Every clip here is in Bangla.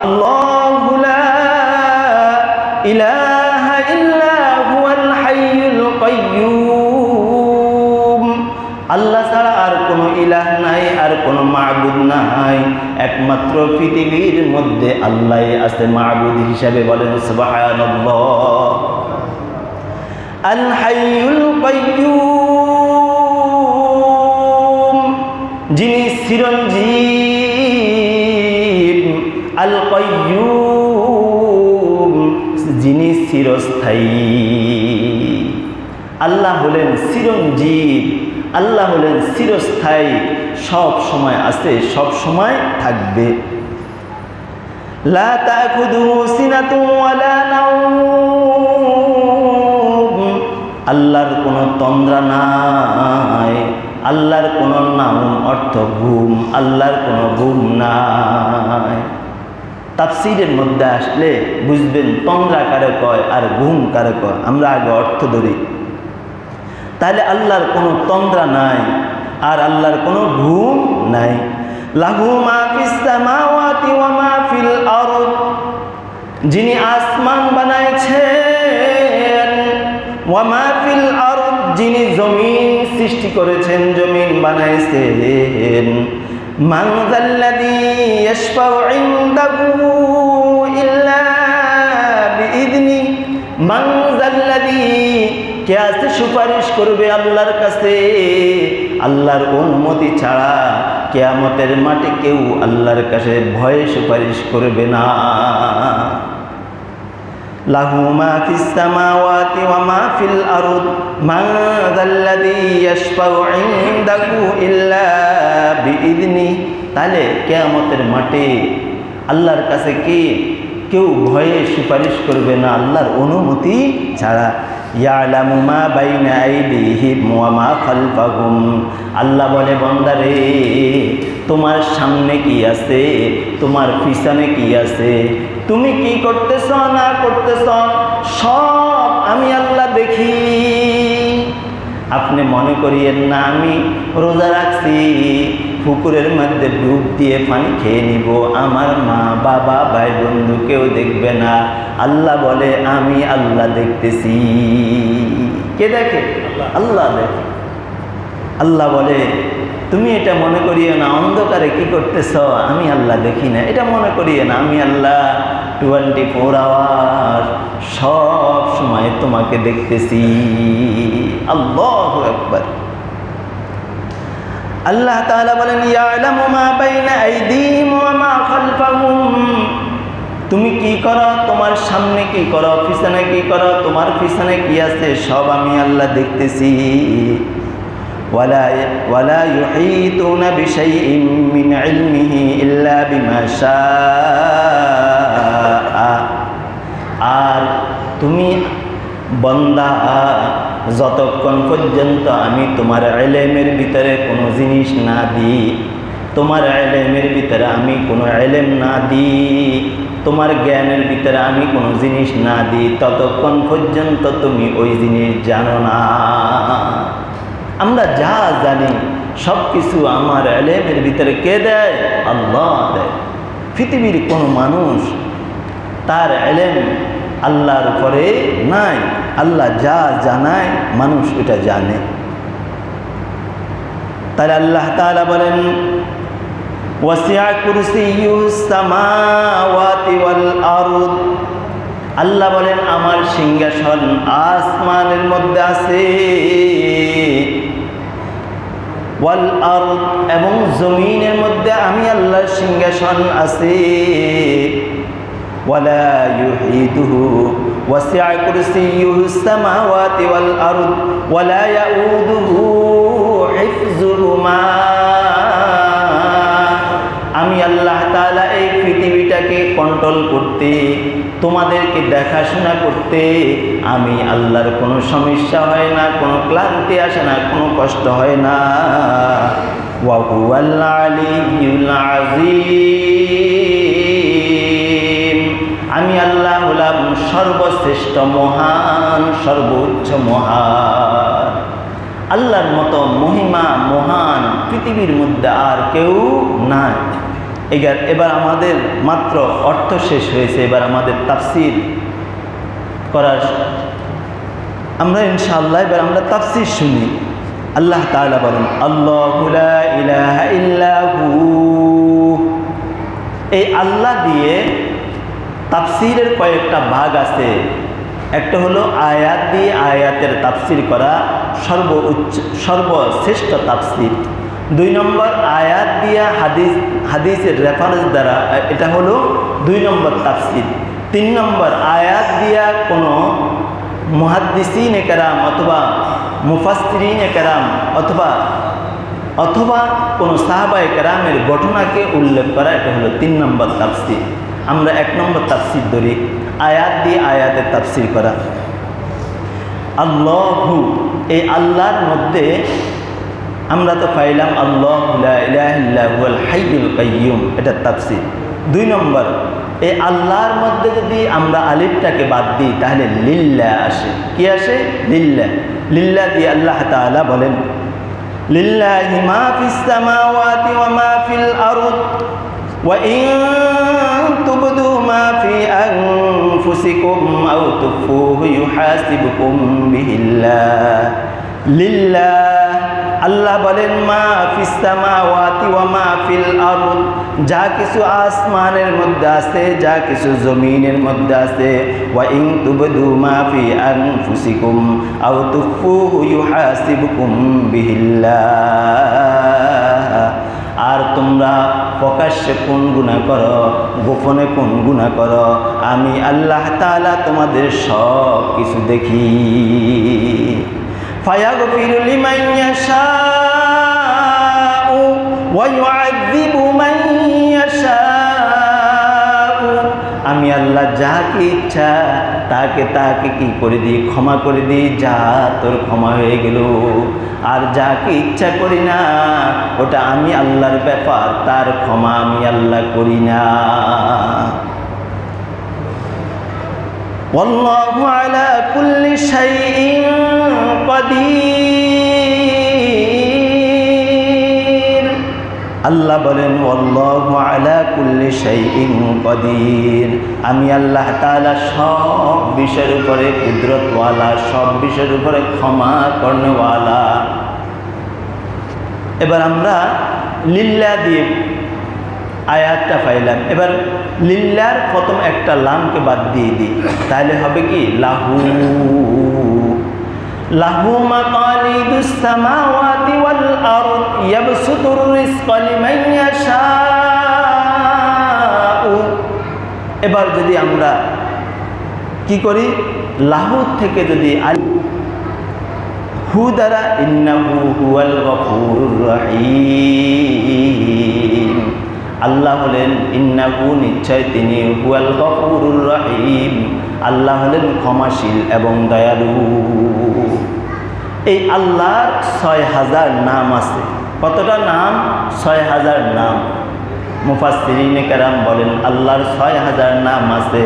আল্লাহু লা ইলাহা ইল্লা হুয়াল হাইয়ুল কাইয়্যুম। আল্লাহ ছাড়া আর কোনো ইলাহ নাই, আর কোনো মাবুদ নাই, একমাত্র পৃথিবীর মধ্যে আল্লাহই আছে মাবুদ হিসাবে। বলেন সুবহানাল্লাহ। আল হাইয়ুল কাইয়্যুম, যিনি চিরঞ্জীব। আল কাইয়্যুম, যিনি চিরস্থায়ী। আল্লাহ হলেন চিরঞ্জীব, আল্লাহ হলেন চিরস্থায়ী, সব সময় আছে, সব সময় থাকবে। লা তাখুযুহু সিনাতুন ওয়ালা নাওম, আল্লাহর কোনো তন্দ্রা নাই। আল্লাহর কোনো নাম অর্থ ঘুম, আল্লাহর কোনো ঘুম নাই। তাফসীরের মধ্যে আসলে বুঝবেন তন্দ্রা কারে কয় আর ঘুম কারে কয়। আমরা আগে অর্থ ধরি, তাহলে আল্লাহর কোনো তন্দ্রা নাই আর আল্লাহর কোনো ঘুম নাই। লাহু মা ফিস সামাওয়াতি ওয়া মা ফিল আরদ, যিনি আসমান বানাইছেন, ওয়া মা ফিল আরদ, যিনি জমিন সৃষ্টি করেছেন, জমিন বানাইছেন। মান যাল্লাযী ইয়াশফাউ ইনদাহু ইল্লা বিইذনি, মান যাল্লাযী, কে আছে সুপারিশ করবে আল্লাহর কাছে আল্লাহর অনুমতি ছাড়া? কিয়ামতের মাঠে কেউ আল্লাহর কাছে ভয়ে সুপারিশ করবে না। লাহু মা ফিস সামাওয়াতি ওয়া মা ফিল আরদ, মান যাল্লাযী ইয়াশফাউ ইনদাহু ইল্লা বিইذনি। তাহলে কিয়ামতের মাঠে আল্লাহর কাছে কেউ ভয়ে সুপারিশ করবে না আল্লাহর অনুমতি ছাড়া। ইয়ালামু মা বাইনা আইদিহিম ওয়া মা খালফাহুম, আল্লাহ বলে বান্দারে তোমার সামনে কি আছে, তোমার পিছনে কি আছে, তুমি কি করতেছ না করতেছ, সব আমি আল্লাহ দেখি। আপনি মনে করিয়েন না আমি রোজা রাখছি, পুকুরের মধ্যে ডুব দিয়ে পানি খেয়ে নিব, আমার মা বাবা ভাই বন্ধু কেউ দেখবে না। আল্লাহ বলে আমি আল্লাহ দেখতেছি। কে দেখে? আল্লাহ দেখে। আল্লাহ বলে তুমি এটা মনে করিয়ে না অন্ধকারে কি করতেছ, আমি আল্লাহ দেখি না, এটা মনে করিয়ে না, আমি আল্লাহ 24 আওয়ার সব সময় তোমাকে দেখতেছি। আল্লাহু আকবার। আল্লাহ তাআলা বলেন ইয়ালামু মা বাইনা আইদিহিম ওয়া মা খালফাহুম, তুমি কি করো, তোমার সামনে কি করো, পিছনে কি করো, তোমার পিছনে কি আছে, সব আমি আল্লাহ দেখতেছি। ওয়ালা ইউহিতুনা বিশাইইন মিন ইলমিহি ইল্লা বিমা শাআ, আর তুমি বান্দা যতক্ষণ পর্যন্ত আমি তোমার ইলমের ভিতরে কোনো জিনিস না দিই, তোমার ইলমের ভিতরে আমি কোনো ইলম না দিই, তোমার জ্ঞানের ভিতরে আমি কোনো জিনিস না দিই, ততক্ষণ পর্যন্ত তুমি ওই জিনিস জানো না। আমরা যা জানি সব কিছু আমার ইলমের ভিতরে কে দেয়? আল্লাহ দেয়। পৃথিবীর কোনো মানুষ তার ইলম আল্লাহর উপরে নাই। আল্লাহ যা জানায় মানুষ এটা জানে। তাই আল্লাহ তাআলা বলেন ওয়াসিআ কুরসিয়্যুস সামাওয়াতি ওয়াল আরদ, আল্লাহ বলেন আমার সিংহাসন আসমানের মধ্যে আছে, ওয়াল আরদ, এবং জমিনের মধ্যে আমি আল্লাহর সিংহাসন আছে। ওয়ালা ইউহিদুহু ওয়াসিআ কুরসিয়্যুস সামাওয়াতি ওয়াল আরদ ওয়ালা ইয়াউদুহু হিফযুহুমা, আমি আল্লাহ তাআলা এই পৃথিবীটাকে কন্ট্রোল করতে, তোমাদেরকে দেখাশোনা করতে আমি আল্লাহর কোনো সমস্যা হয় না, কোনো ক্লান্তি আসে না, কোনো কষ্ট হয় না। ওয়া হুয়াল আলিয়্যুল আযীম, আমি আল্লাহ হলাম সর্বশ্রেষ্ঠ মহান, সর্বোচ্চ মহান। আল্লাহর মতো মহিমা মহান পৃথিবীর মধ্যে আর কেউ নাই। এবার আমাদের মাত্র অর্থ শেষ হয়েছে, এবার আমাদের তাফসীর করার আমরা ইনশাআল্লাহ এবার আমরা তাফসীর শুনি। আল্লাহ তাআলা বলেন আল্লাহু লা ইলাহা ইল্লা হু। এই আল্লাহ দিয়ে তাফসীরের কয়েকটা ভাগ আছে। একটা হলো আয়াত দিয়ে আয়াতের তাফসীর করা, সর্বশ্রেষ্ঠ তাফসীর। 2 নম্বর আয়াত দিয়া হাদিসের রেফারেন্স দ্বারা, এটা হলো 2 নম্বর তাফসীর। 3 নম্বর আয়াত দিয়া কোনো মুহাদ্দিসিনে কেরাম অথবা মুফাসসিরিনে কেরাম অথবা কোনো সাহাবায়ে কেরামের ঘটনাকে উল্লেখ করা, এটা হলো 3 নম্বর তাফসীর। আমরা 1 নম্বর তাফসীর ধরি, আয়াত দিয়ে আয়াতের তাফসীর করা। আল্লাহু, এই আল্লাহর মধ্যে আমরা তো পাইলাম আল্লাহু লা ইলাহা ইল্লা হুয়াল হাইয়ুল কাইয়্যুম, এটা তাফসীর। 2 নম্বর, এই আল্লাহর মধ্যে যদি আমরা আলিফটাকে বাদ দিই তাহলে লিল্লাহ আসে। কি আসে? লিল্লাহ। লিল্লাহ দিয়ে আল্লাহ তাআলা বলেন লিল্লাহি মা ফিস সামাওয়াতি ওয়া মা ফিল আরদ ওয়া ইন তুবদু মা ফি আনফুসিকুম আও তুখফুহু ইউহাসিবুকুম বিহিল্লাহ। লিল্লাহ, আল্লাহ বলেন মা ফিস সামাওয়াতি ওয়া মা ফিল আরদ, যা কিছু আসমানের মধ্যে আছে, যা কিছু জমিনের মধ্যে আছে। ওয়া ইন তুবদু মা ফি আনফুসিকুম আও তুখফুহু ইউহাসিবুকুম বিহিল্লাহ। আর তোমরা প্রকাশ্যে কোন গুনাহ করো, গোপনে কোন গুনাহ করো, আমি আল্লাহ তাআলা তোমাদের সব কিছু দেখি। ফায়াগফিরু লিমান ইয়াশাউ ওয়া ইউআযযিবু মান ইয়াশাউ। আমি আল্লাহ যাকে ইচ্ছা তাকে কি করে দিই? ক্ষমা করে দিই, যা তোর ক্ষমা হয়ে গেল। আর যাকে ইচ্ছা করি না, ওটা আমি আল্লাহর ব্যাপার, তার ক্ষমা আমি আল্লাহ করি না। ওয়াল্লাহু আলা কুল্লি শাইইন কাদির। আল্লাহ বলেন ওয়াল্লাহু আলা কুল্লি শাইইন কাদির, আমি আল্লাহ তাআলা সব বিষয়ের উপরে কুদরতওয়ালা, সব বিষয়ের উপরে ক্ষমা করনেওয়ালা। এবার আমরা লিল্লাহ দিয়ে আয়াতটা পাইলাম। এবার লিল্লাহর প্রথম একটা লামকে বাদ দিয়ে দিই, তাহলে হবে কি লাহু। লাহু মাকালিদুস সামাওয়াতি ওয়াল আরদ ইয়াবসুতুর রিজকা লিমান ইয়াশাউ। এবার যদি আমরা কি করি, লাহু থেকে যদি হু দ্বারা ইন্নাহু হুয়াল গফুরুর রহিম। আল্লাহ হলেন ইন্নাহু, নিশ্চয় তিনি, হুয়াল গফুরুর রহিম, আল্লাহ হলেন ক্ষমাশীল এবং দয়ালু। এই আল্লাহর ৬০০০ নাম আছে। কতটা নাম? ৬০০০ নাম। মুফাসসিরিনে কেরাম বলেন আল্লাহর ৬০০০ নাম আছে।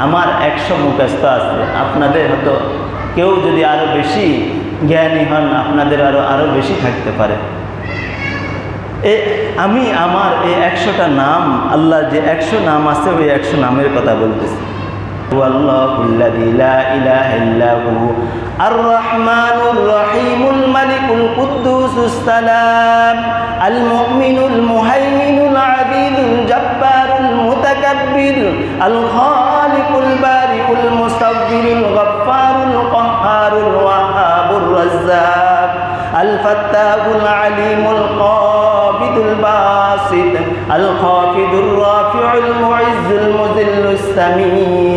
আমার 100 মুখস্থ আছে, আপনাদের হয়তো কেউ যদি আরও বেশি জ্ঞানী হন, আপনাদের আরও বেশি থাকতে পারে। আমি আমার এই 100টা নাম, আল্লাহর যে 100 নাম আছে, ওই 100 নামের কথা বলতেছি। আল্লাহুল্লাযী লা ইলাহা ইল্লা হু আর রহমানুর রহিমুল মালিকুল কুদ্দুসুস সালাম আল মুমিনুল মুহাইমিনুল আযীজুল জাব্বারুল মুতাকাব্বির আল খালিকুল বারিউল মুসাব্বিরুল গফফারুল কাহ্হারুল ওয়াহাবুর রাজ্জাক আল ফাত্তাহুল আলিমুল কাবিদুল বাসিত আল খাফিদুর রাফিউল মুইজ্জুল মুযিল্লুস সামি'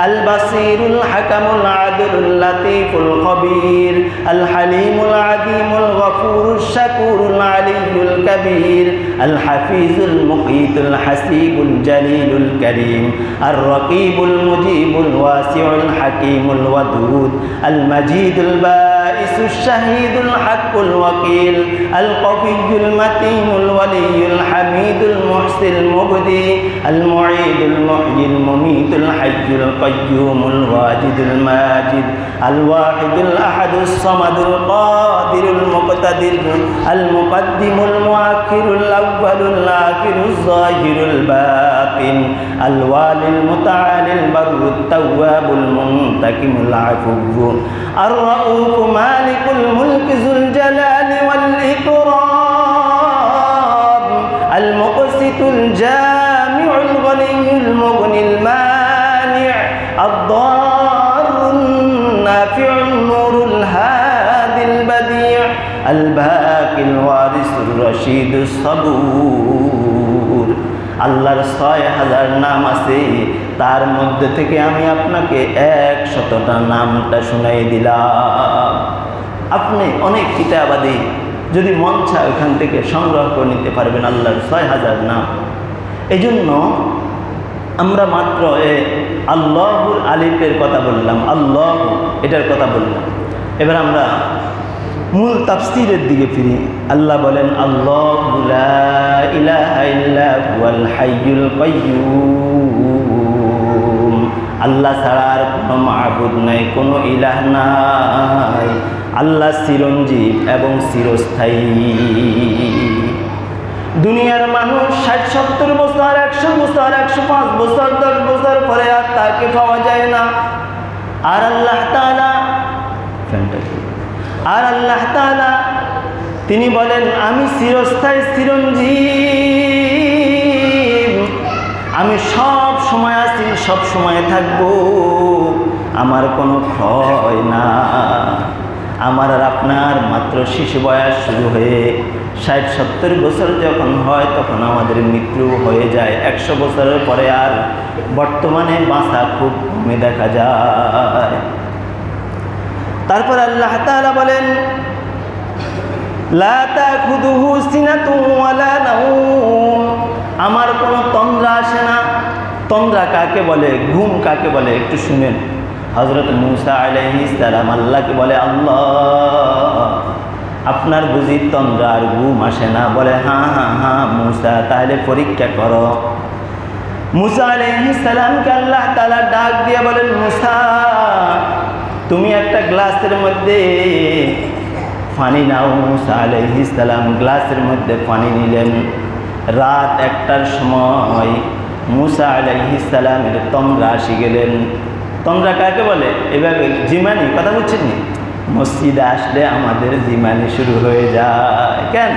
আল বাসিরুল হাকামুল আদিলুল লাতীফুল খবীর আল হালিমুল আযীমুল গফুরুশ শাকুরুল আলিয়্যুল কবীর আল হাফিজুল মুকীতুল হাসিবুল জলিলুল করিম আর রকীবুল মুজিবুল ওয়াসিউল হাকীমুল ওয়াদুদ আল মাজিদুল বাঈসুল الشهيد الحق الوكيل القوي المتين الولي الحميد المحسن المبدي المعيد المحيي المميت الحي القيوم الواجد الماجد الواحد الأحد الصمد القادر المقتدر المقدم المؤخر الأول الآخر الظاهر الباطن الوالي المتعالي البر التواب المنتقم العفو الرؤوف مالك الملك ذو الجلال والإكرام المقسط الجامع الغني المغني المانع الضار النافع النور الهادي البديع الباقي الوارث الرشيد الصبور আল্লাহর ৬০০০ নাম আছে, তার মধ্যে থেকে আমি আপনাকে ১০০টা নামটা শুনাই দিলাম। আপনি অনেক কিতাবাদি যদি মন চায় ওখান থেকে সংগ্রহ করে নিতে পারবেন আল্লাহর ৬০০০ নাম। এই জন্য আমরা মাত্র আল্লাহুর আলিফের কথা বললাম, আল্লাহ এটার কথা বললাম। এবার আমরা মূল তাফসীরের দিকে ফিরি। আল্লাহ বলেন আল্লাহু লা ইলাহা ইল্লা হুয়াল হাইয়ুল কাইয়্যুম, আল্লাহ ছাড়া আর কোনো মাবুদ নাই, কোনো ইলাহ নাই। আল্লাহ চিরঞ্জীব এবং চিরস্থায়ী। দুনিয়ার মানুষ ৬০-৭০ বছর, ১০০ বছর, ১০৫ বছর, ১০ বছর পরে আর তাকে পাওয়া যায় না। আর আল্লাহ তাআলা তিনি বলেন আমি চিরস্থায়ী চিরঞ্জীব, আমি সব সময় আছি, সব সময় থাকবো, আমার কোনো ক্ষয় না। আমার আর আপনার মাত্র শিশু বয়স শুরু হয়ে ৬০-৭০ বছর যখন হয় তখন আমাদের মৃত্যু হয়ে যায়। ১০০ বছরের পরে আর বর্তমানে বাঁচা খুব কমে দেখা যায়। তারপর আল্লাহ তাআলা বলেন লা তাখুযুহু সিনাতুন ওয়ালা নাওম, আমার কোনো তন্দ্রা আসে না। তন্দ্রা কাকে বলে, ঘুম কাকে বলে একটু শুনেন। হযরত মূসা আলাইহিস সালাম আল্লাহকে বলে আল্লাহ আপনার বুঝি তন্দ্রা আর ঘুম আসে না? বলে হ্যাঁ হ্যাঁ হ্যাঁ মূসা তাহলে পরীক্ষা করো। মূসা আলাইহিস সালামকে আল্লাহ তাআলা ডাক দিয়ে বলেন মূসা তুমি একটা গ্লাসের মধ্যে পানি নাও। মূসা আলাইহিস সালাম গ্লাসের মধ্যে পানি নিলেন। রাত ১টার সময় মূসা আলাইহিস সালামের তন্দ্রা আসি গেলেন। তন্দ্রা কাকে বলে? এভাবে জিমানি, কথা বুঝছেন নি? মসজিদে আসলে আমাদের জিমানি শুরু হয়ে যায়। কেন?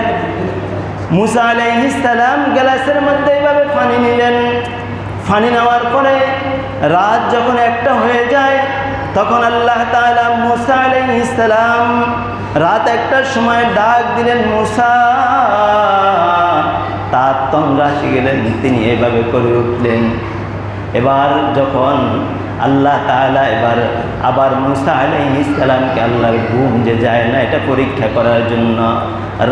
মূসা আলাইহিস সালাম গ্লাসের মধ্যে এভাবে পানি নিলেন। পানি নেওয়ার পরে রাত যখন ১টা হয়ে যায় তখন আল্লাহ তাআলা মূসা আলাইহিস সালাম রাত ১টার সময় ডাক দিলেন মূসা। তার তন্দ্রা আসি গেলেন, তিনি এভাবে করে উঠলেন। এবার যখন আল্লাহ তাআলা আবার মূসা আলাইহিস সালামকে আল্লাহর ঘুম যে যায় না এটা পরীক্ষা করার জন্য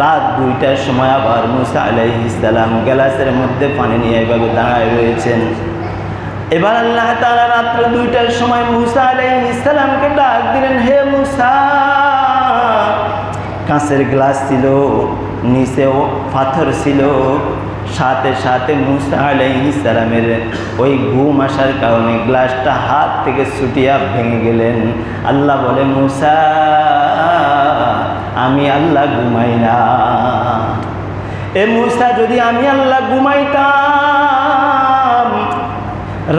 রাত ২টার সময় আবার মূসা আলাইহিস সালাম গ্লাসের মধ্যে পানি নিয়ে এভাবে দাঁড়ায় রয়েছেন। এবার আল্লাহ তাআলা রাত্র ২টার সময় মূসা আলাইহিস সালামকে ডাক দিলেন, হে মূসা। কাঁচের গ্লাস ছিল, নিচেও পাথর ছিল। সাথে সাথে মূসা আলাইহিস সালামের ওই ঘুম আসার কারণে গ্লাসটা হাত থেকে ছুটিয়া ভেঙে গেলেন। আল্লাহ বলে মূসা আমি আল্লাহ ঘুমাই না। এ মূসা যদি আমি আল্লাহ ঘুমাইতাম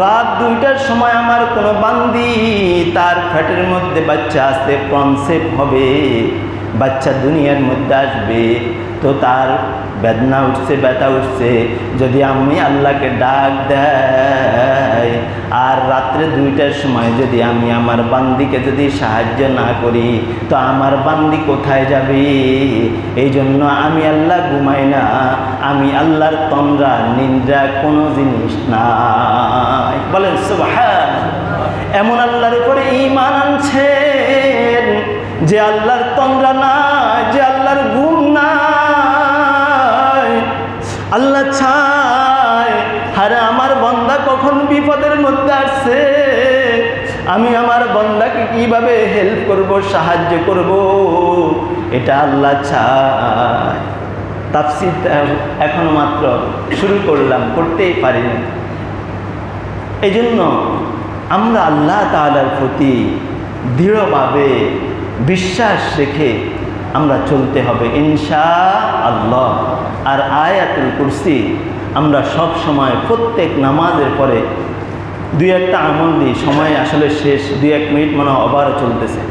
রাত ২টার সময় আমার কোনো বান্দি তার পেটের মধ্যে বাচ্চা আসতে কনসেপ্ট হবে, বাচ্চা দুনিয়ার মধ্যে আসবে, তো তার বেদনা উঠছে, ব্যথা উঠছে, যদি আমি আল্লাহকে ডাক দেয় আর রাত্রে ২টার সময় যদি আমি আমার বান্দিকে যদি সাহায্য না করি তো আমার বান্দি কোথায় যাবে? এই জন্য আমি আল্লাহ ঘুমাই না, আমি আল্লাহর তন্দ্রা নিদ্রা কোনো জিনিস নাই। বলেন সুবহান। এমন আল্লাহর উপরে ঈমান আনছেন যে আল্লাহর তন্দ্রা নাই, যে আল্লাহর ঘুম নাই। আল্লাহ চায় হারে আমার বান্দা কখন বিপদের মধ্যে আসছে আমি আমার বান্দাকে কিভাবে হেল্প করব, সাহায্য করব, এটা আল্লাহ চায়। তাফসীরটা এখনো মাত্র শুরু করলাম, করতেই পারি না। এই জন্য আমরা আল্লাহ তাআলার প্রতি দৃঢ়ভাবে বিশ্বাস রেখে আমরা চলতে হবে ইনশাআল্লাহ। আর আয়াতুল কুরসি আমরা সব সময় প্রত্যেক নামাজের পরে দুই একটা আমল দিই। সময় আসলে শেষ, 2-1 মিনিট মনে হয় আবারও চলতেছে।